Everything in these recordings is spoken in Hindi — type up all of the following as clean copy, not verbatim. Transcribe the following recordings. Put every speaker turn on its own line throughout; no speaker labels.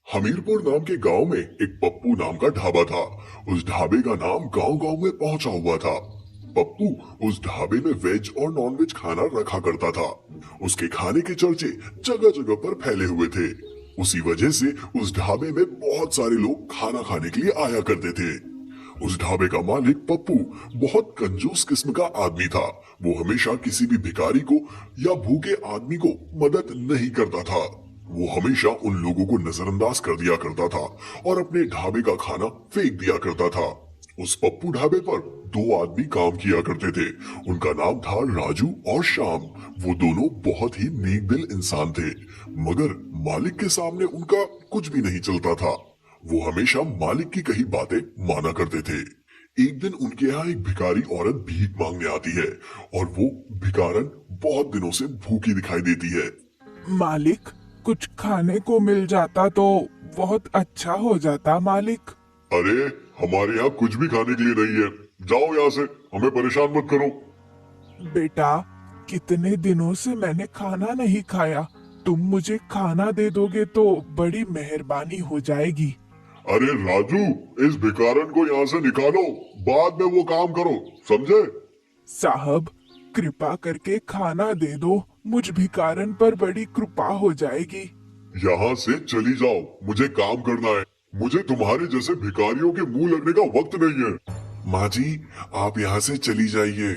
हमीरपुर नाम के गांव में एक पप्पू नाम का ढाबा था। उस ढाबे का नाम गांव गांव में पहुंचा हुआ था। पप्पू उस ढाबे में वेज और नॉन वेज खाना रखा करता था। उसके खाने के चर्चे जगह जगह पर फैले हुए थे। उसी वजह से उस ढाबे में बहुत सारे लोग खाना खाने के लिए आया करते थे। उस ढाबे का मालिक पप्पू बहुत कंजूस किस्म का आदमी था। वो हमेशा किसी भी भिखारी को या भूखे आदमी को मदद नहीं करता था। वो हमेशा उन लोगों को नजरअंदाज कर दिया करता था और अपने ढाबे का खाना फेंक दिया करता था। उस पप्पू ढाबे पर दो आदमी काम किया करते थे। उनका नाम था राजू और श्याम। वो दोनों बहुत ही नेक दिल इंसान थे, मगर मालिक के सामने उनका कुछ भी नहीं चलता था। वो हमेशा मालिक की कही बातें माना करते थे। एक दिन उनके यहाँ एक भिखारी औरत भीख मांगने आती है और वो भिखारन बहुत दिनों से भूखी दिखाई देती है।
मालिक, कुछ खाने को मिल जाता तो बहुत अच्छा हो जाता मालिक।
अरे, हमारे यहाँ कुछ भी खाने के लिए नहीं है। जाओ यहाँ से, हमें परेशान मत करो।
बेटा, कितने दिनों से मैंने खाना नहीं खाया। तुम मुझे खाना दे दोगे तो बड़ी मेहरबानी हो जाएगी।
अरे राजू, इस भिखारन को यहाँ से निकालो, बाद में वो काम करो, समझे?
साहब, कृपा करके खाना दे दो। मुझ भिखारन पर बड़ी कृपा हो जाएगी।
यहाँ से चली जाओ, मुझे काम करना है। मुझे तुम्हारे जैसे भिखारियों के मुंह लगने का वक्त नहीं है। माँ जी, आप यहाँ से चली जाइए।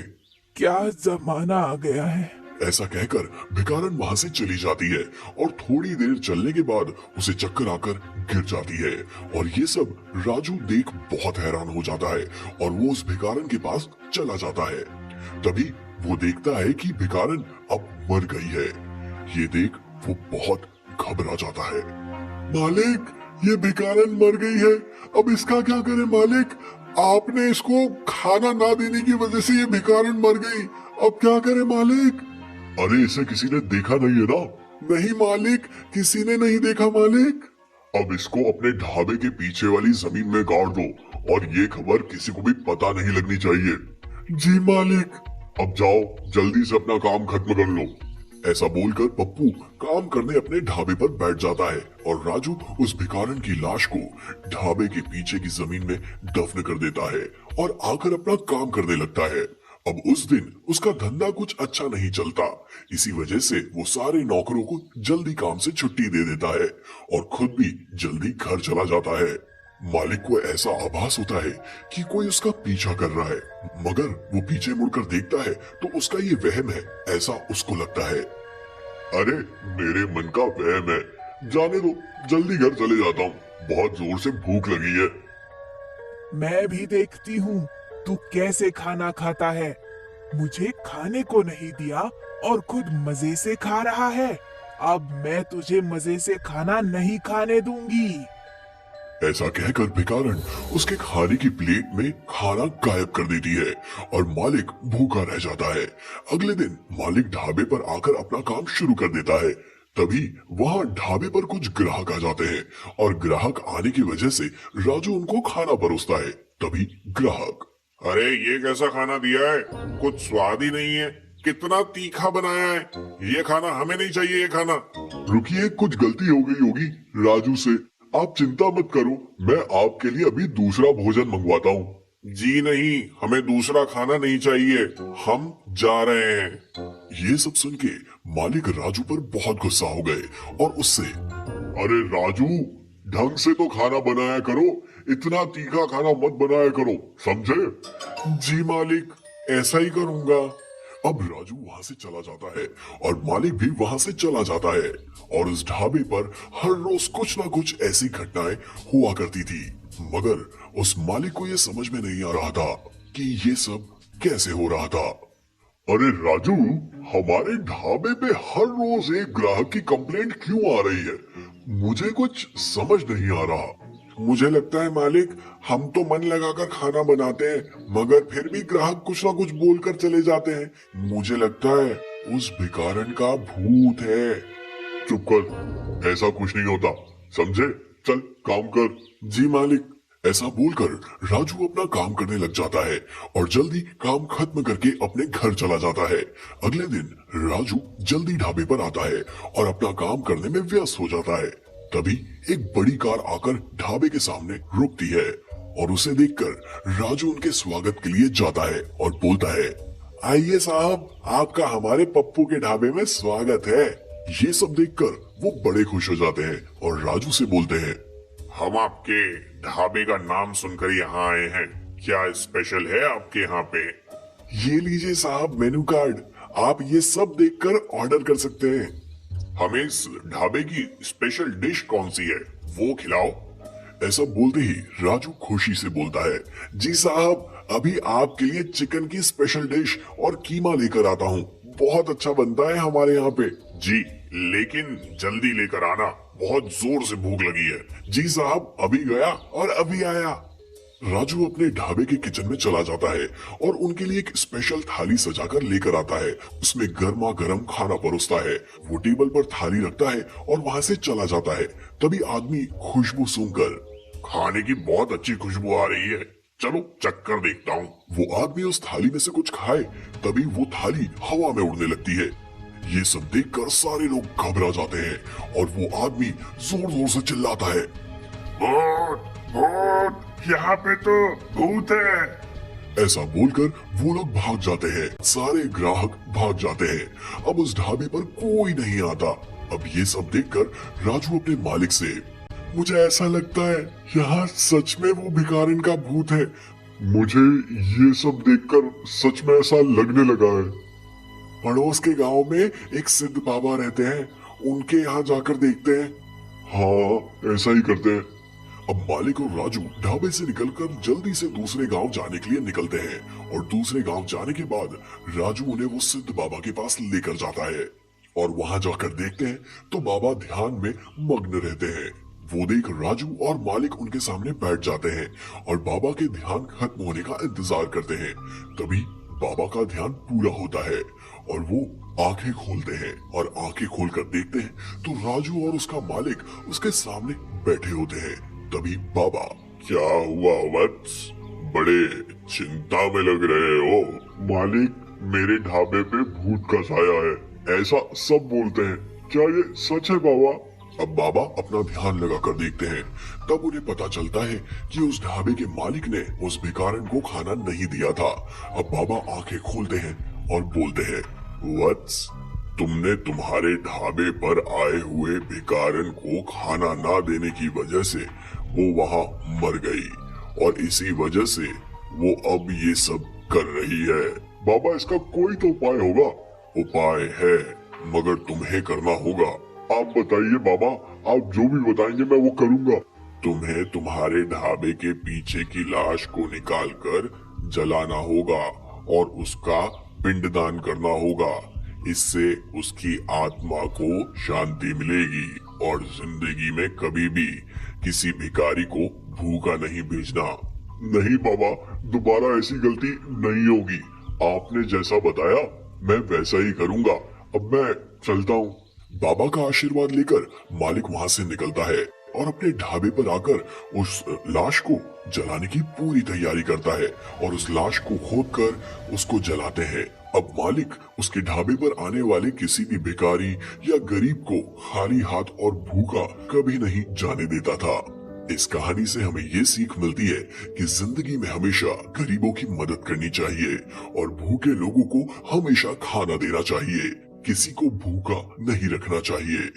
क्या जमाना आ गया है।
ऐसा कहकर भिखारन वहां से चली जाती है और थोड़ी देर चलने के बाद उसे चक्कर आकर गिर जाती है। और ये सब राजू देख बहुत हैरान हो जाता है और वो उस भिखारन के पास चला जाता है। तभी वो देखता है कि भिखारन अब मर गई है। ये देख वो बहुत घबरा जाता है। मालिक, ये भिखारन मर गई है, अब इसका क्या करें मालिक? आपने इसको खाना ना देने की वजह से ये भिखारन मर गई, अब क्या करें मालिक? अरे, इसे किसी ने देखा नहीं है ना? नहीं मालिक, किसी ने नहीं देखा मालिक। अब इसको अपने ढाबे के पीछे वाली जमीन में गाड़ दो और ये खबर किसी को भी पता नहीं लगनी चाहिए। जी मालिक। अब जाओ, जल्दी से अपना काम खत्म कर लो। ऐसा बोलकर पप्पू काम करने अपने ढाबे पर बैठ जाता है और राजू उस भिखारन की लाश को ढाबे के पीछे की जमीन में दफन कर देता है और आकर अपना काम करने लगता है। अब उस दिन उसका धंधा कुछ अच्छा नहीं चलता। इसी वजह से वो सारे नौकरों को जल्दी काम से छुट्टी दे देता है और खुद भी जल्दी घर चला जाता है। मालिक को ऐसा आभास होता है कि कोई उसका पीछा कर रहा है, मगर वो पीछे मुड़कर देखता है तो उसका ये वहम है, ऐसा उसको लगता है। अरे, मेरे मन का वहम है, जाने दो, जल्दी घर चले जाता हूँ, बहुत जोर से भूख लगी है।
मैं भी देखती हूँ तू कैसे खाना खाता है। मुझे खाने को नहीं दिया और खुद मजे से खा रहा है। अब मैं तुझे मजे से खाना नहीं खाने दूंगी।
ऐसा कहकर भिखारन उसके खाने की प्लेट में खाना गायब कर देती है और मालिक भूखा रह जाता है। अगले दिन मालिक ढाबे पर आकर अपना काम शुरू कर देता है। तभी वहां ढाबे पर कुछ ग्राहक आ जाते हैं और ग्राहक आने की वजह से राजू उनको खाना परोसता है। तभी ग्राहक,
अरे, ये कैसा खाना दिया है? कुछ स्वाद ही नहीं है, कितना तीखा बनाया है। ये खाना हमें नहीं चाहिए, ये खाना।
रुकिए, कुछ गलती हो गई होगी राजू से, आप चिंता मत करो, मैं आपके लिए अभी दूसरा भोजन मंगवाता हूँ।
जी नहीं, हमें दूसरा खाना नहीं चाहिए, हम जा रहे हैं।
ये सब सुन के मालिक राजू पर बहुत गुस्सा हो गए और उससे, अरे राजू, ढंग से तो खाना बनाया करो, इतना तीखा खाना मत बनाया करो, समझे? जी मालिक, ऐसा ही करूंगा। अब राजू वहां से चला जाता है और मालिक भी वहां से चला जाता है और उस ढाबे पर हर रोज कुछ ना कुछ ऐसी घटनाएं हुआ करती थी, मगर उस मालिक को यह समझ में नहीं आ रहा था कि ये सब कैसे हो रहा था। अरे राजू, हमारे ढाबे पे हर रोज एक ग्राहक की कंप्लेंट क्यों आ रही है? मुझे कुछ समझ नहीं आ रहा।
मुझे लगता है मालिक, हम तो मन लगाकर खाना बनाते हैं, मगर फिर भी ग्राहक कुछ ना कुछ बोलकर चले जाते हैं। मुझे लगता है उस भिखारन का भूत है।
चुप कर, ऐसा कुछ नहीं होता, समझे? चल काम कर।
जी मालिक।
ऐसा बोलकर राजू अपना काम करने लग जाता है और जल्दी काम खत्म करके अपने घर चला जाता है। अगले दिन राजू जल्दी ढाबे पर आता है और अपना काम करने में व्यस्त हो जाता है। तभी एक बड़ी कार आकर ढाबे के सामने रुकती है और उसे देखकर राजू उनके स्वागत के लिए जाता है और बोलता है, आइए साहब, आपका हमारे पप्पू के ढाबे में स्वागत है। ये सब देखकर वो बड़े खुश हो जाते हैं और राजू से बोलते हैं,
हम आपके ढाबे का नाम सुनकर यहाँ आए हैं, क्या स्पेशल है आपके यहाँ पे?
ये लीजिए साहब मेनू कार्ड, आप ये सब देखकर ऑर्डर कर सकते हैं।
हमें इस ढाबे की स्पेशल डिश कौन सी है, वो खिलाओ।
ऐसा बोलते ही राजू खुशी से बोलता है, जी साहब, अभी आपके लिए चिकन की स्पेशल डिश और कीमा लेकर आता हूँ, बहुत अच्छा बनता है हमारे यहाँ पे।
जी, लेकिन जल्दी लेकर आना, बहुत जोर से भूख लगी है।
जी साहब, अभी गया और अभी आया। राजू अपने ढाबे के किचन में चला जाता है और उनके लिए एक स्पेशल थाली सजाकर लेकर आता है। उसमें गर्मा गर्म खाना परोसता है। वो टेबल पर थाली रखता है और वहां से चला जाता है। तभी आदमी खुशबू सूंघकर,
खाने की बहुत अच्छी खुशबू आ रही है, चलो चक्कर देखता हूँ।
वो आदमी उस थाली में से कुछ खाए, तभी वो थाली हवा में उड़ने लगती है। ये सब देखकर सारे लोग घबरा जाते हैं और वो आदमी जोर जोर से चिल्लाता है,
भूत भूत, यहाँ पे तो भूत है।
ऐसा बोलकर वो लोग भाग जाते हैं। सारे ग्राहक भाग जाते हैं। अब उस ढाबे पर कोई नहीं आता। अब ये सब देखकर राजू अपने मालिक से, मुझे ऐसा लगता है यहाँ सच में वो भिखारिन का भूत है।
मुझे ये सब देखकर सच में ऐसा लगने लगा है।
पड़ोस के गांव में एक सिद्ध बाबा रहते हैं, उनके यहाँ जाकर देखते हैं।
हाँ, ऐसा ही करते हैं।
अब मालिक और राजू ढाबे से निकलकर जल्दी से दूसरे गांव जाने के लिए निकलते हैं और दूसरे गांव जाने के बाद राजू उन्हें वो सिद्ध बाबा के पास लेकर जाता है और वहां जाकर देखते हैं तो बाबा ध्यान में मग्न रहते हैं। वो देख राजू और मालिक उनके सामने बैठ जाते हैं और बाबा के ध्यान खत्म होने का इंतजार करते हैं। तभी बाबा का ध्यान पूरा होता है और वो आंखें खोलते हैं और आंखें खोलकर देखते हैं तो राजू और उसका मालिक उसके सामने बैठे होते हैं। तभी बाबा,
क्या हुआ वत्स, बड़े चिंता में लग रहे हो? मालिक, मेरे ढाबे पे भूत का साया है, ऐसा सब बोलते हैं, क्या ये सच है बाबा?
अब बाबा अपना ध्यान लगाकर देखते हैं। तब उन्हें पता चलता है कि उस ढाबे के मालिक ने उस भिखारन को खाना नहीं दिया था। अब बाबा आंखें खोलते हैं और बोलते हैं,
वत्स, तुमने तुम्हारे ढाबे पर आए हुए भिखारन को खाना ना देने की वजह से वो वहाँ मर गई और इसी वजह से वो अब ये सब कर रही है। बाबा, इसका कोई तो उपाय होगा? उपाय है, मगर तुम्हें करना होगा। आप बताइए बाबा, आप जो भी बताएंगे मैं वो करूंगा। तुम्हें तुम्हारे ढाबे के पीछे की लाश को निकालकर जलाना होगा और उसका पिंडदान करना होगा। इससे उसकी आत्मा को शांति मिलेगी और जिंदगी में कभी भी किसी भिखारी को भूखा नहीं भेजना। नहीं बाबा, दोबारा ऐसी गलती नहीं होगी। आपने जैसा बताया मैं वैसा ही करूंगा। अब मैं चलता हूँ।
बाबा का आशीर्वाद लेकर मालिक वहां से निकलता है और अपने ढाबे पर आकर उस लाश को जलाने की पूरी तैयारी करता है और उस लाश को खोदकर उसको जलाते हैं। अब मालिक उसके ढाबे पर आने वाले किसी भी भिखारी या गरीब को खाली हाथ और भूखा कभी नहीं जाने देता था। इस कहानी से हमें ये सीख मिलती है कि जिंदगी में हमेशा गरीबों की मदद करनी चाहिए और भूखे लोगों को हमेशा खाना देना चाहिए। किसी को भूखा नहीं रखना चाहिए।